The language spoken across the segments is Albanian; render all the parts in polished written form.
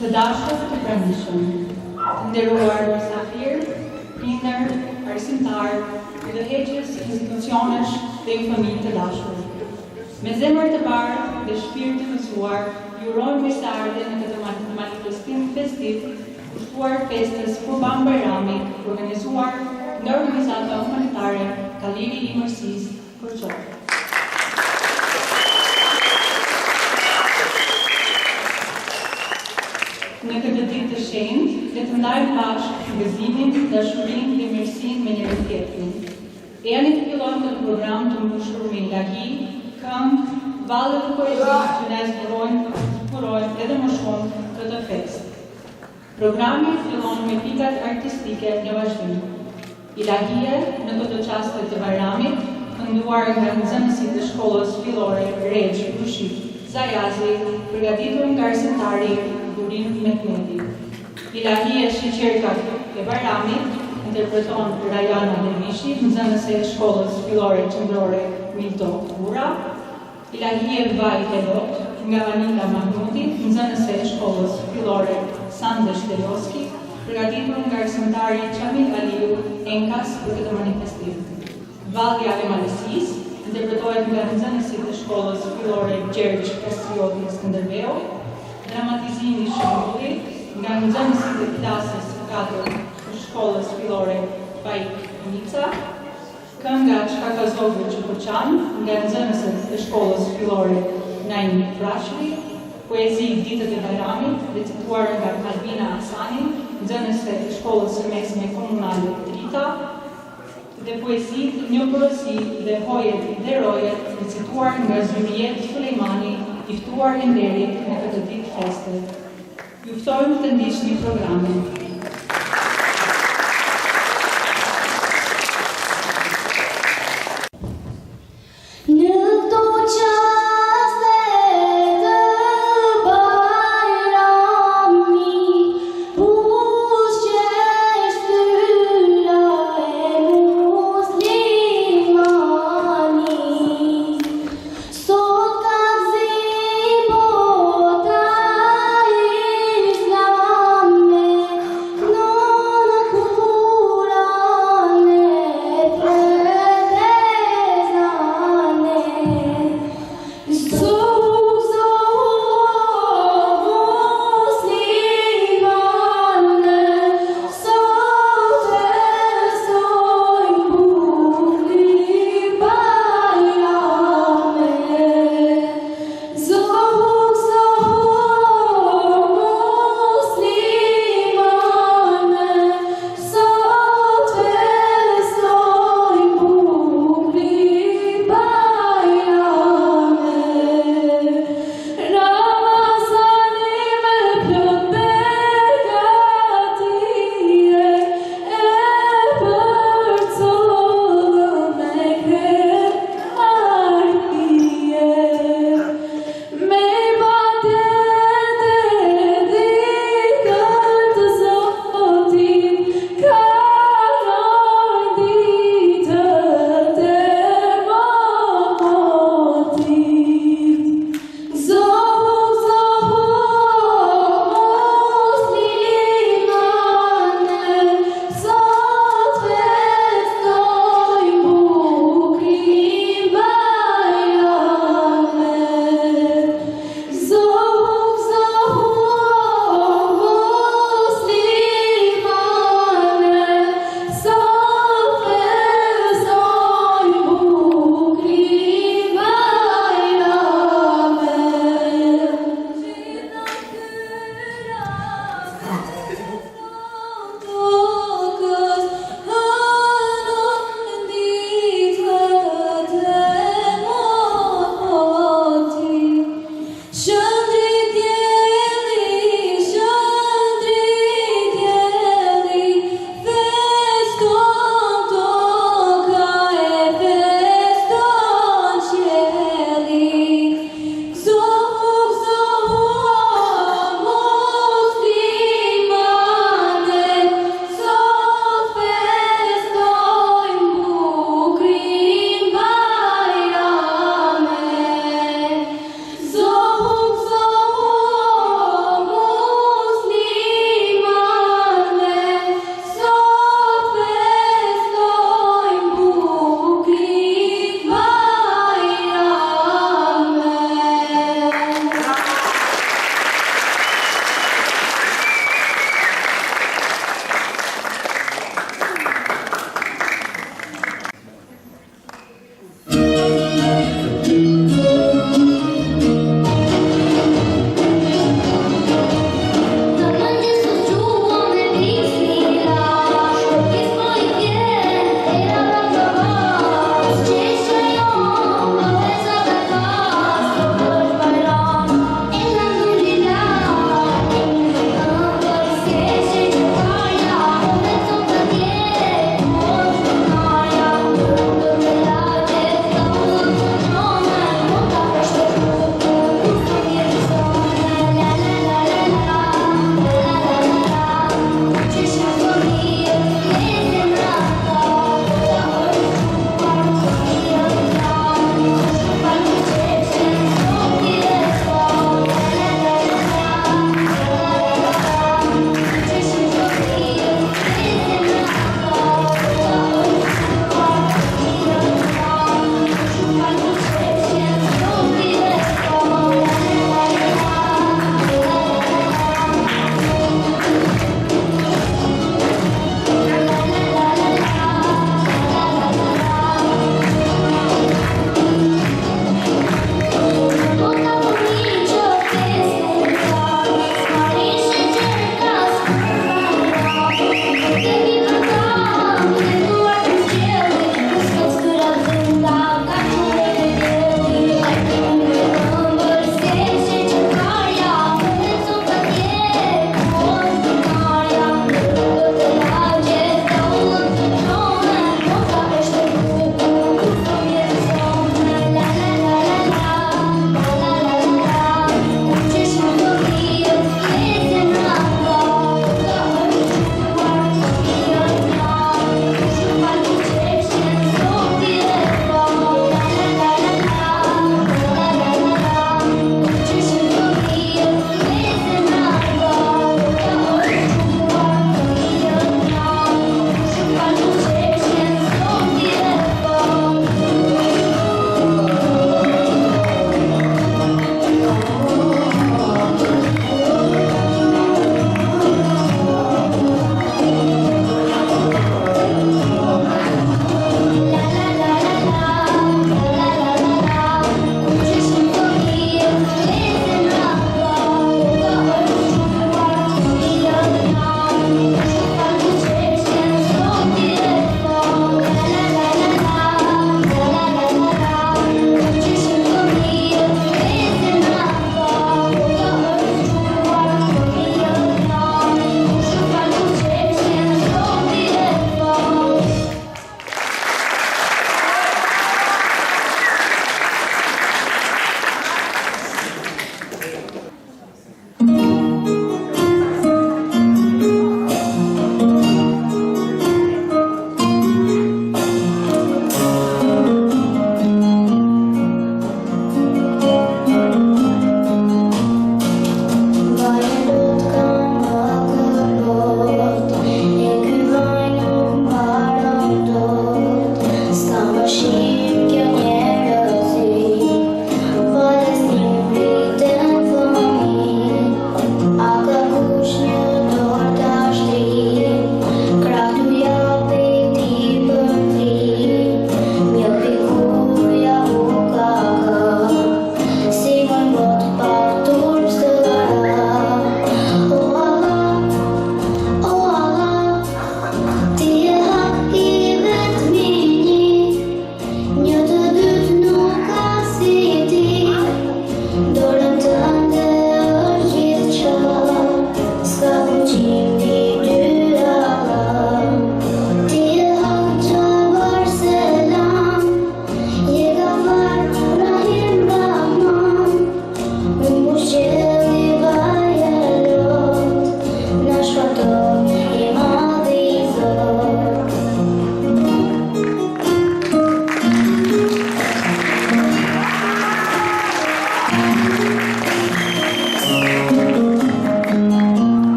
Të dashur të pranishëm, të nderuar mysafir, prindër, arsimtar, udhëheqës, institucionesh dhe ju familje të dashur. Me zemër të bardhë dhe shpirt të gëzuar, ju urojmë mirëseardhjen në këtë manifestim festiv, kushtuar festës Kurban Bajrami, organizuar nga organizata humanitare Kaliri i Mërsisë, Korçë. Në këtë ditë të shenjtë, le të ndajmë bashkë gëzimin, dashurinë dhe mirësinë me njëri tjetrin. Ejani të fillojmë këtë program të mbushur me lagji, këngë, valle të poezi që na zburojnë edhe më shumë këtë festë. Programi fillon me pikat artistike në vazhdim. Ilagjie në këtë çaste të Bajramit, kënduar nga nxënësit të shkollës fillore Rexh Rushit Zajazi, përgatitur nga arsimtari Durin Mehmeti. Ilagjie Shiqerkat e Bajramit interpreton Rajana Dervishi, nxënëse e shkollës fillore qendrore Milto Bura. Ilagjie Vaj Hedot nga Anita Mahmudi, nxënëse e shkollës fillore Sande Shteloski, përgatitur nga arsimtari Qamil Aliu Enkas për këtë manifestim. Vallja e Malësisë interpretohet nga nxënësit e shkollës fillore Gjergj Kastrioti Skënderbeu, dramatizimi Shembulli nga nxënësit e klasës 4 të shkollës fillore Baik Nica, kënga Çka ka zogër që përçan nga nxënësit e shkollës fillore Naim Frashëri, poezi Ditët e Bajramit, recituar nga Albina Hasani, nxënëse e shkollës së mesme komunale Drita, dhe poezi Një porosi dhe Hojet dhe Rojet, recituar nga Zyriet Sulejmani, i ftuar i nderit në këtë ditë feste. Ju ftojmë të ndiqni programin.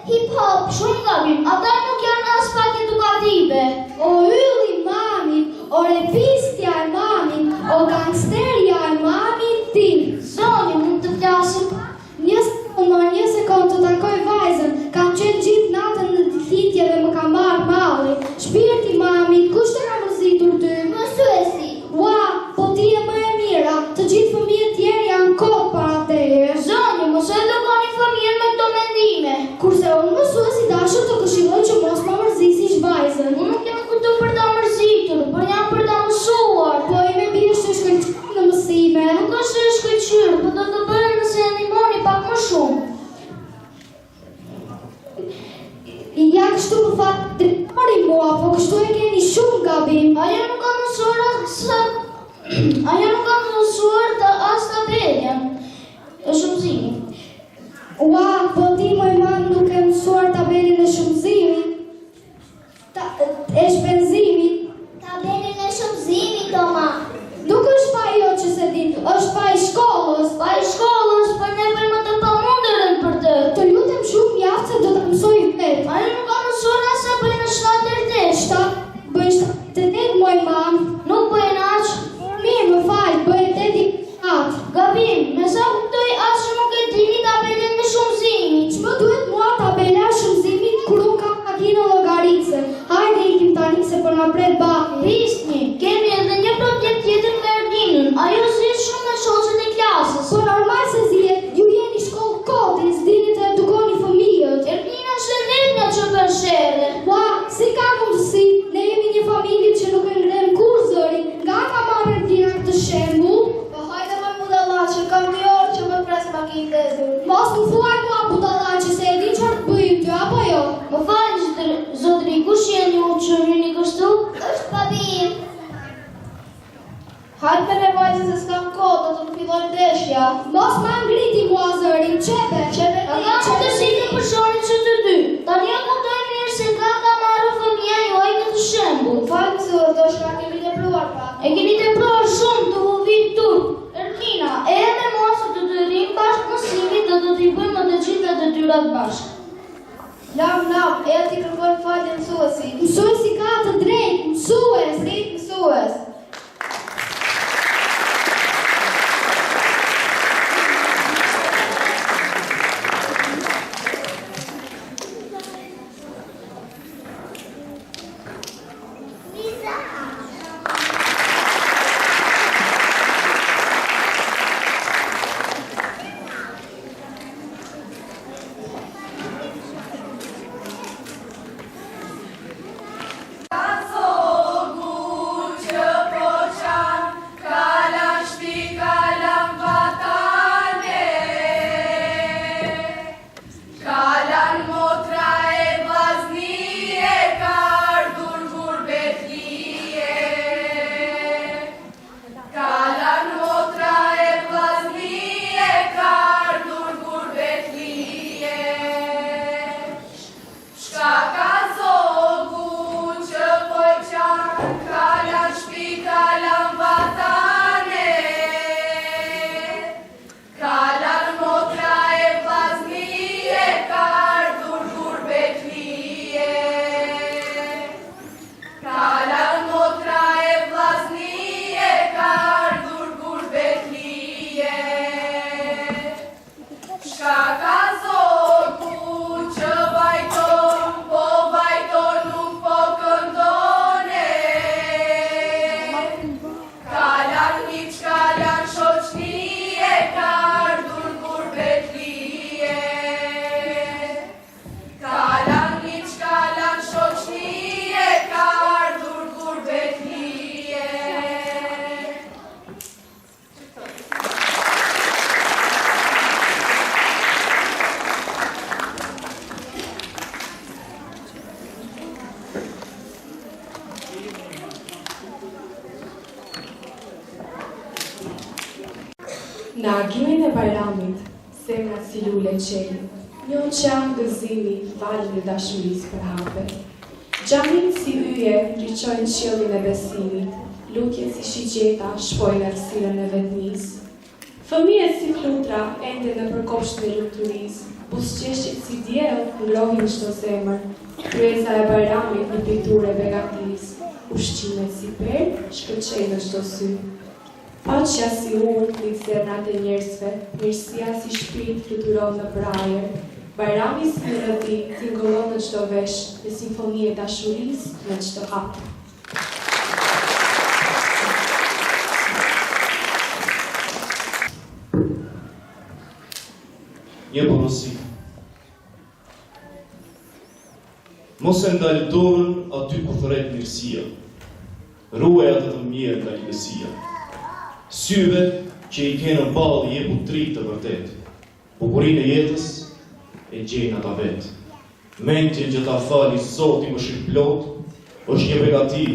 Hip hop, shumë nga mirë, ata nuk janë as pak edukative. O ylli, kurse unë mësues i dashur të këshilloj që mos ma mërzisish vajzën. Unë nuk jam këtu për ta mërzitur, por jam për ta mësuar. Po i me bie është shkëlqyer në mësime. Nuk është e shkëlqyer, po do të bëjmë nëse e ndihmoni pak më shumë. Ja kështu më fat drejtori mua, po kështu e keni shumë gabim. Ajo nuk ka mësuar të as tabelën e shumëzimit. Ua, po ti moj mam nuk e mësuar tabelin e shumëzimit. E shpenzimit. Tabelin e shumëzimit, Toma. Nuk është pa jo që se di, është pa i shkollës. Pa i shkollës, për ne bëjmë të pamundërën për të. Të lutem shumë mjaft se do të mësoj vetë. Ajo nuk ka mësuar as sa bëjnë 7-8. Bëjnë 7-8 moj mam. Nuk bëjnë aq. Mirë, më falj, bëjnë 8-8. Gabim, me sa kuptoj as që nuk e dini tabelin me shumëzimit. Që më duhet mua tabela shumëzimit kur unë kam makinë llogaritse. Hajde ikim tani se për na pret baki. Prisni, kemi edhe një problem tjetër me Erdinën. Ajo si shumë me shoqet e klasës. Po normal se zihet, ju jeni shkollë koti, s'dini të edukoni fëmijët. Erdina është e vetmja që bën sherrë. Ua, si ka mundësi? Ne jemi një familje që nuk e ngrem kur zërin. Nga ka marrë Erdina këtë shembull? Po hajde më budallaqe, kam 2 orë që më pres makinë të ezur. Mos më thuaj mua budallaqe se e di çfarë të bëjmë ty apo jo? Më falni zotëri, kush jeni ju që rini kështu? Është babi. Hajde me vajzë se s'kam kohë, do të më filloj ndeshja. Mos ma ngriti mua zërin, qepe. A kam të sitë për shonin që të dy. Tani e kuptoj mirë se nga ka marrë fëmija juaj këtë shembull. Falë se do shka kemi tepruar pak. E keni tepruar shumë të uvit turp. Erdina, e me mua se të të rrim bashkë mësimit dhe do t'i bëjmë të gjitha detyrat bashkë. Lam, e ti kërkojmë falje mësuesi. Mësuesi ka të drejtë, mësues. Mësues. Në agimin e Bajramit, semra si lule qeli, një oqean gëzimi, valën e dashurisë për hape. Gjamit si yje, rriqojnë qiellin e besimit, lutjet si shigjeta, shpojnë errësirën e vetmisë. Fëmijët si flutra, ende në përkopshtin e lumturisë, buzëqeshqit si diell, ngrohin çdo zemër, kryesa e Bajramit në pikturë e begatisë, ushqimet si perë, shkëlqejnë në çdo sy. Paqja si ujë në zernat e njerëzve, mirësia si shpirt fluturon në prajer. Bajrami si melodi tingëllon në çdo vesh, dhe simfoni e dashurisë në çdo hap. Një porosi. Mos e ndalë dorën aty ku thret mirësia. Ruaj atë të mirë nga lidhësia. Syve që i ke në balë i jepu trik të vërtet. Bukurinë e jetës e gjejnë ata vetë. Mendjen që ta fali Zoti më shirplot, është një begati,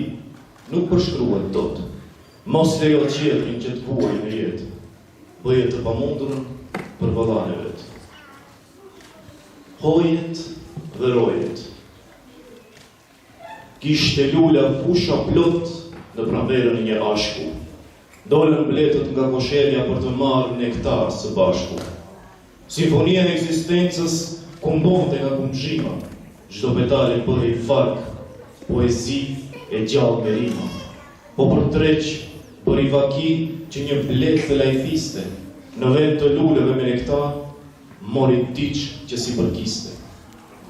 nuk përshkruhet dot. Mos lejo qetrin që të kuaj në jetë. Bëje të pamundurën për vëllane vetë. Hojet dhe rojet. Kishte lula fusha plot në pranverën e një ashku. Dolën bletët nga kosherja për të marrë nektar së bashku. Simfonia e ekzistencës kumbonte nga kumxhima. Çdo petale bëhej fark, poezi e gjallë me rima. Po për treq bëri vaki që një bletë të lajthiste. Në vend të luleve me nektar, mori diç që si përkiste.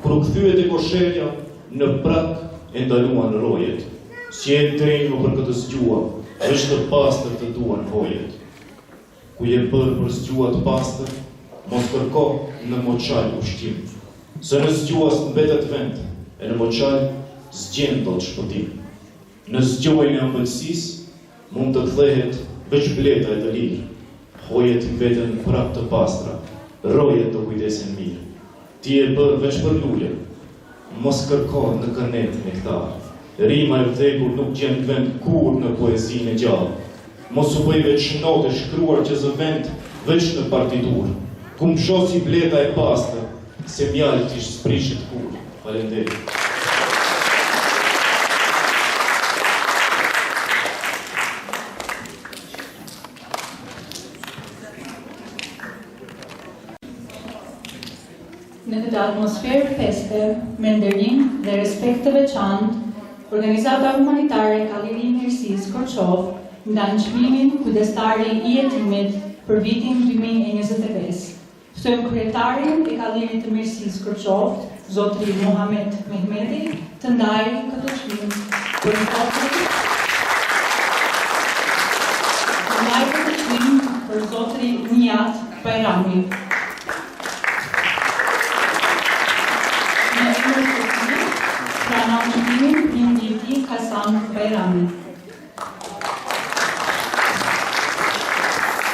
Kur u kthyet e kosherja, në prak e ndaluan rojet. Si e trenjë për këtë zgjua, veç të pastër të duan hojet. Ku je bërë për zgjua të pastër, mos kërko në moçal ushqim. Se në zgjuas mbetet vend, e në moçal zgjen dot shpëtim. Në zgjuajnë e ëmbëlsis, mund të kthehet veç bleta e të lirë. Hojet mbeten prap të pastra, rojet të kujdesen mirë. Ti e bërë veç për lule, mos kërko në kënet nektar. Rima e vdekur nuk gjen vend kur në poezinë e gjallë. Mos u bëj veç note shkruar që zë vend veç në partitur. Kum shosi bleta e pastër, se mjalë t'ish sprishit kur. Falenderit. Në këtë atmosferë feste, me nderim dhe respekt të veçantë, Organizata Humanitare Kalliri i Mirësisë Korçov ndan çmimin kujdestari i jetimit për vitin 2025. Ftojmë kryetarin e Kallirit të Mirësisë Korçov, Zotri Muhamet Mehmeti, të ndajë këtë çmim për Zotri Nihat Bajrami. Pranon çmimin Inditi Hasan Bajrami.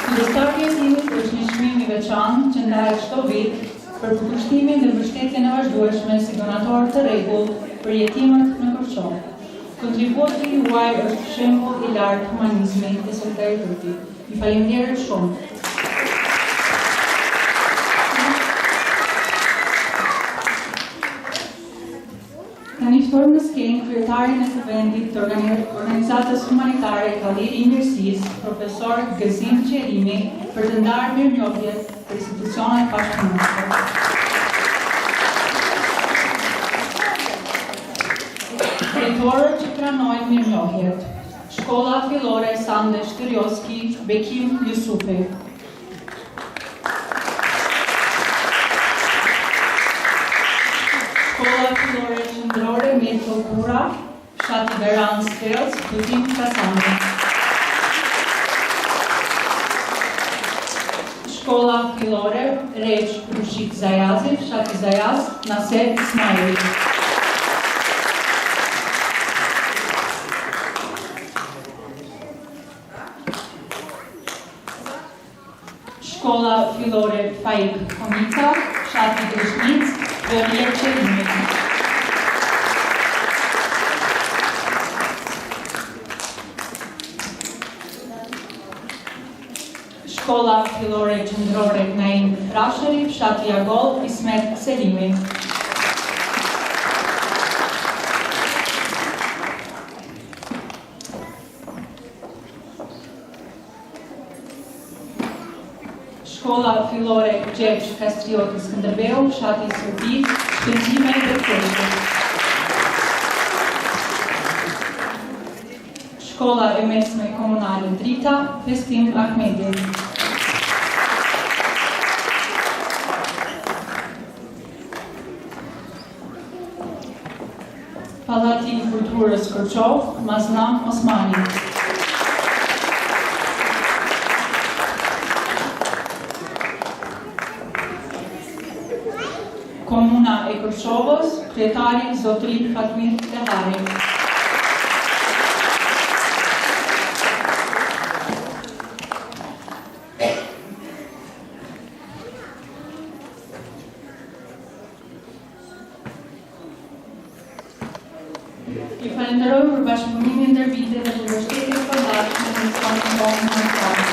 Kujdestari i jetimit është një çmim i veçantë që ndahet çdo vit për përkushtimin dhe mbështetjen e vazhdueshme si donator të rregullt për jetimët në Korçov. Kontributi juaj është shembull i lartë humanizmi dhe solidaritetit. Ju falenderoj shumë. Tani ftojmë në skenë kryetarin e Kuvendit të Organizatës Humanitare Kalliri i Mirësisë, profesor Gëzim Qerimi, për të ndarë mirënjohjet për institucionet bashkëpunëtore. Drejtorët që pranojnë mirënjohjet: Shkolla Fillore Sande Shtyrjoski, Bekim Jusufi. Shkolla Fillore Qendrore Meto Kura, Fshati Beran Stelc, Tutim Kasani. Shkolla Fillore Reç Rushik Zajazi, Fshati Zajaz, Naser Ismaili. Shkolla Fillore Faik Komika, Fshati Grishnic, Vërje Qerimi. Shkolla Fillore Qendrore Naim Rasheri, Fshati Jagoll, Ismet Selimi. Shkolla Fillore Gjergj Kastrioti Skënderbeu, Fshati Serbi, Shpenzime dhe Keshë. Shkolla e mesme komunale Drita, Festim Ahmedi. Pallati i Kulturës Korçov, Maznam Osmani. Komuna e Kërçovës, kryetari Zotrin Fatmir Tehari. Ju falenderoj për bashkëpunimin ndër vite dhe për mbështetjen e përmbajtshme në misionin tonë humanitare.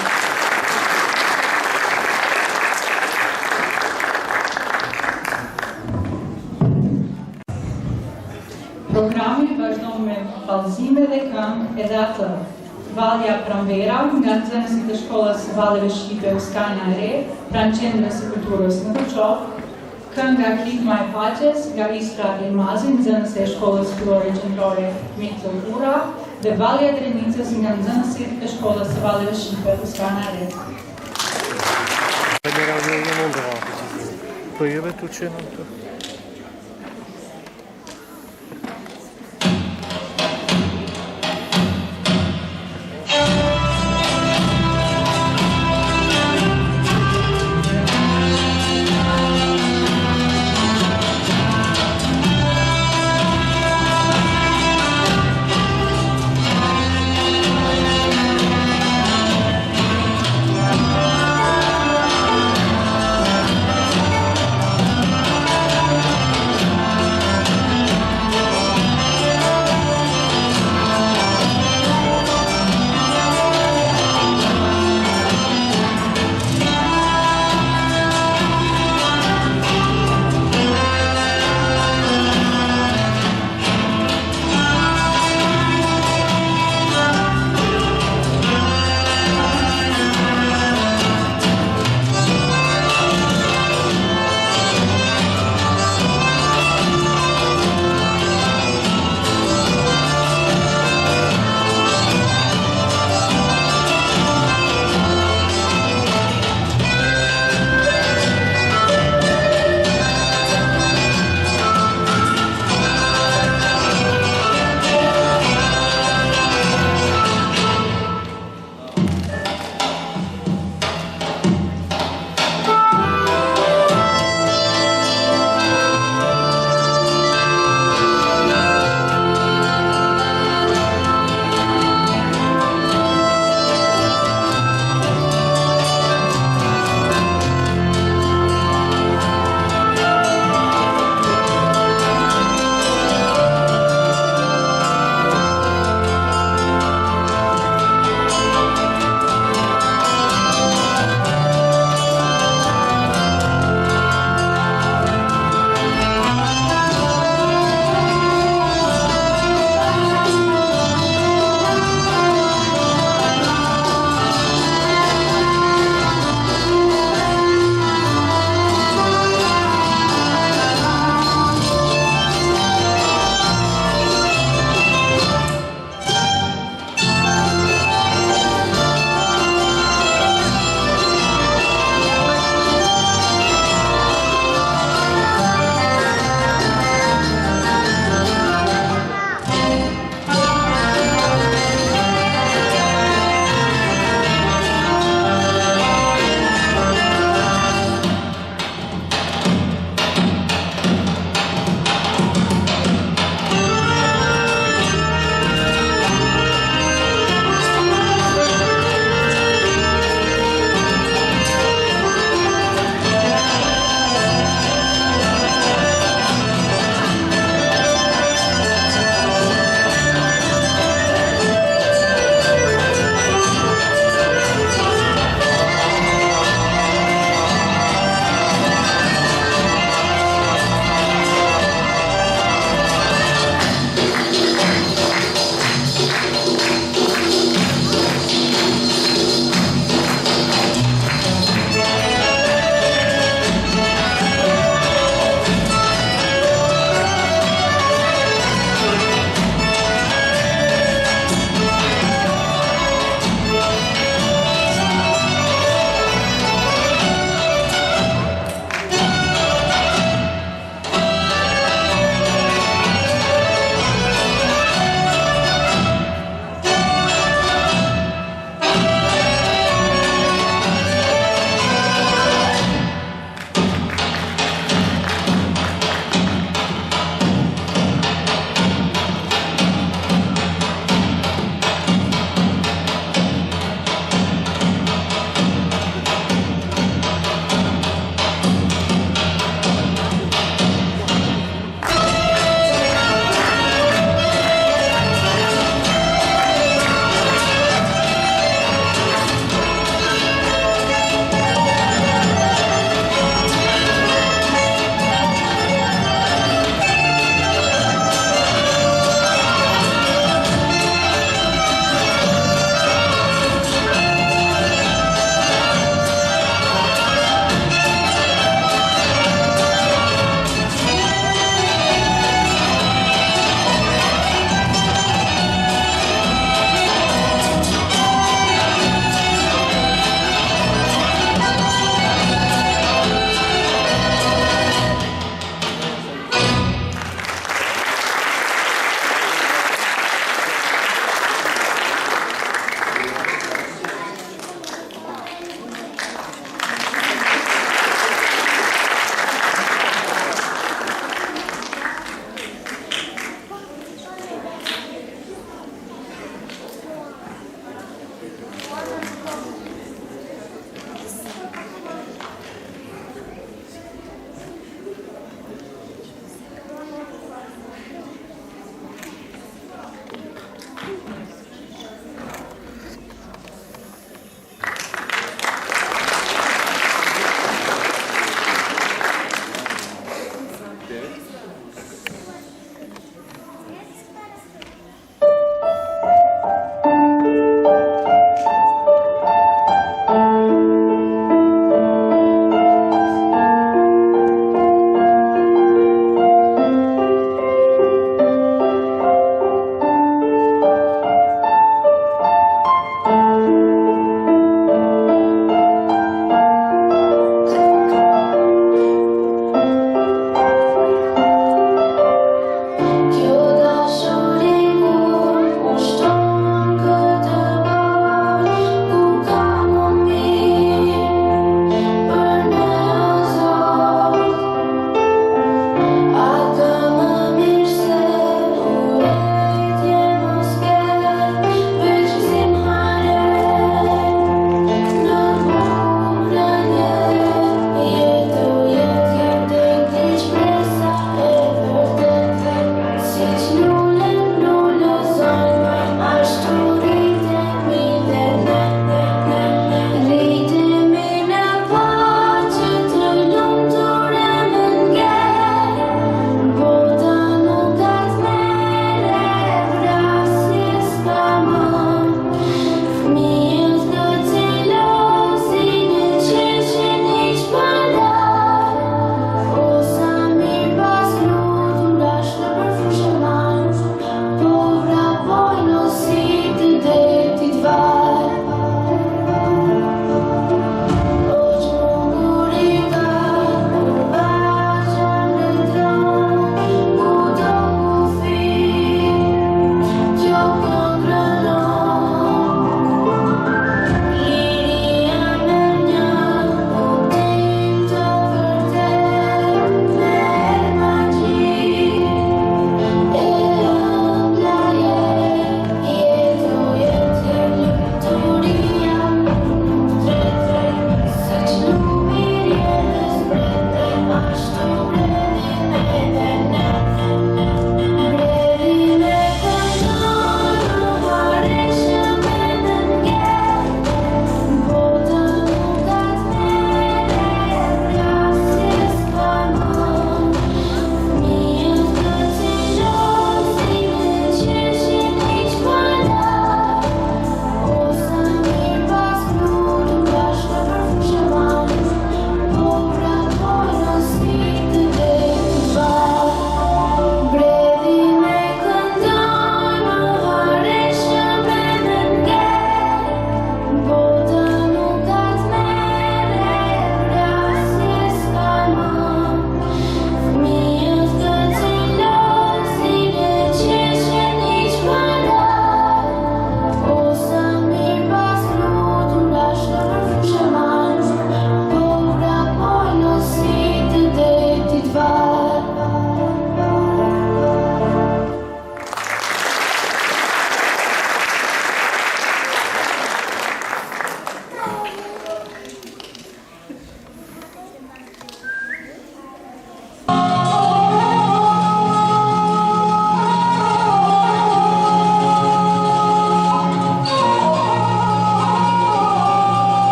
Programi vazhdon me vallëzime dhe këngë edhe atë. Vallja Pranvera nga nxënësit e shkollës Valleve Shqipe Uskana e Re, pranë qendrës së kulturës në Kërçov, kënga Klizma e Paqes nga Isra Elmazi, nxënëse e shkollës fillore qendrore Mitso Ura, dhe Vallja e Drenicës nga nxënësit e shkollës së Valleve Shqipe Uskana e Re.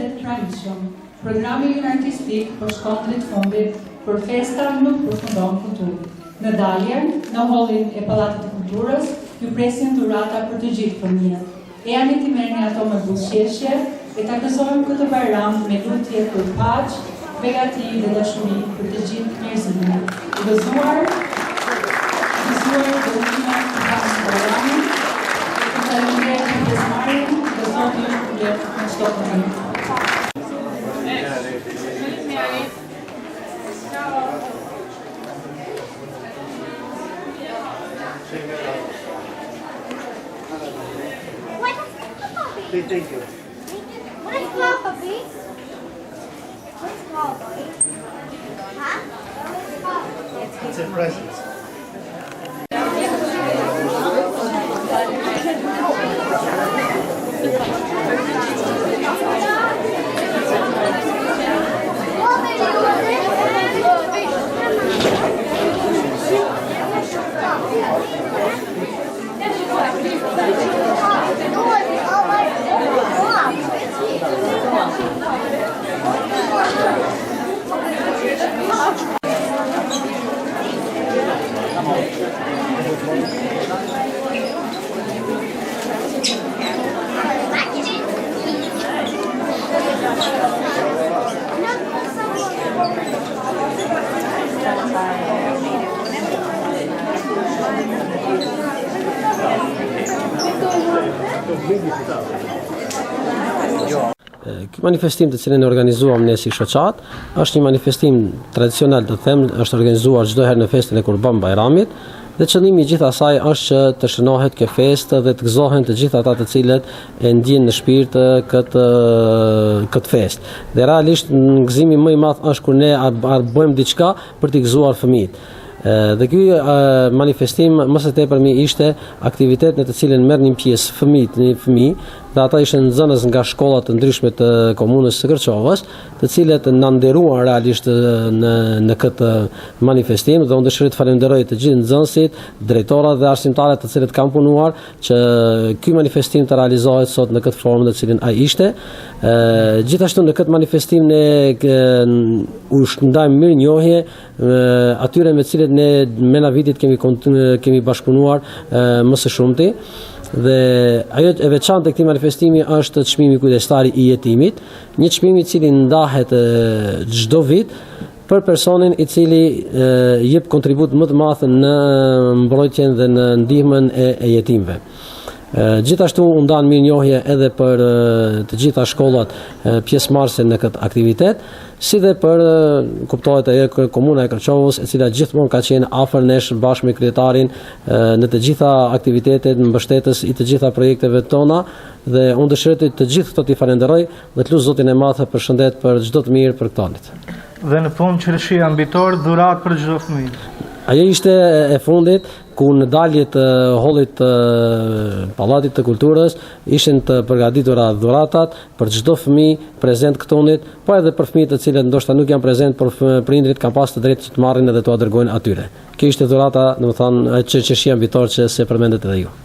të tradishëm, programi ynë artistik për shkondrit fundit për festa nuk përfundon këtu. Në daljen, në hollin e Pallatit të Kulturës, ju presin dhurata për të gjithë fëmijët. Ejani t'i merrni ato me buzëqeshje e ta gëzojmë këtë Bajram me lutje për paqë, begati dhe dashuri për të gjithë njerëzimin. Gëzuar dhe ultima të pasë Bajramit, të faleminderit për pjesëmarrjen dhe Zoti ju shpërblet në çdo punë. Thank you. What is love, puppy? What's love, puppy? Huh? What's love? It's a present. Ky manifestim të cilin e organizuam ne si shoqat është një manifestim tradicional të them, është organizuar çdo herë në festën e Kurban Bajramit dhe qëllimi i gjithë asaj është që të shënohet kjo festë dhe të gëzohen të gjithë ata të cilët e ndjejnë në shpirt këtë festë. Dhe realisht gëzimi më i madh është kur ne bëjmë diçka për t'i gëzuar fëmijët. Dhe ky manifestim më së tepërmi ishte aktivitet në të cilin merrnin pjesë fëmijë dhe ata ishin nxënës nga shkolla të ndryshme të komunës së Kërçovës, të cilët na nderuan realisht në këtë manifestim dhe unë dëshiroj të falenderoj të gjithë nxënësit, drejtorat dhe arsimtarët të cilët kanë punuar që ky manifestim të realizohet sot në këtë formë në cilin ai ishte. Gjithashtu në këtë manifestim ne u shndajmë mirënjohje atyre me cilët ne mena vitit kemi bashkëpunuar më së shumti. Dhe ajo e veçantë e këtij manifestimi është çmimi kujdestari i jetimit, një çmim i cili ndahet çdo vit për personin i cili jep kontribut më të madh në mbrojtjen dhe në ndihmën e jetimëve. Gjithashtu u ndan mirënjohje edhe për të gjitha shkollat pjesëmarrëse në këtë aktivitet, si dhe për kuptohet ajo komuna e Kërçovës, e cila gjithmonë ka qenë afër nesh bashkë me kryetarin në të gjitha aktivitetet, mbështetës i të gjitha projekteve tona dhe unë dëshiroj të gjithë këto t'i falenderoj dhe të lut Zotin e Madh për shëndet për çdo të mirë për këto anit. Dhe në fund qelëshia mbitor dhuratë për çdo fëmijë. Ajo ishte e fundit ku në dalje të hollit të Pallatit të Kulturës ishin të përgatitura dhuratat për çdo fëmijë prezent këtonit, po edhe për fëmijët të cilët ndoshta nuk janë prezent, por prindrit kanë pas të drejtë që të marrin edhe t'u dërgojnë atyre. Kjo ishte dhurata, domethënë, çelëshia mbitor që se përmendet edhe ju.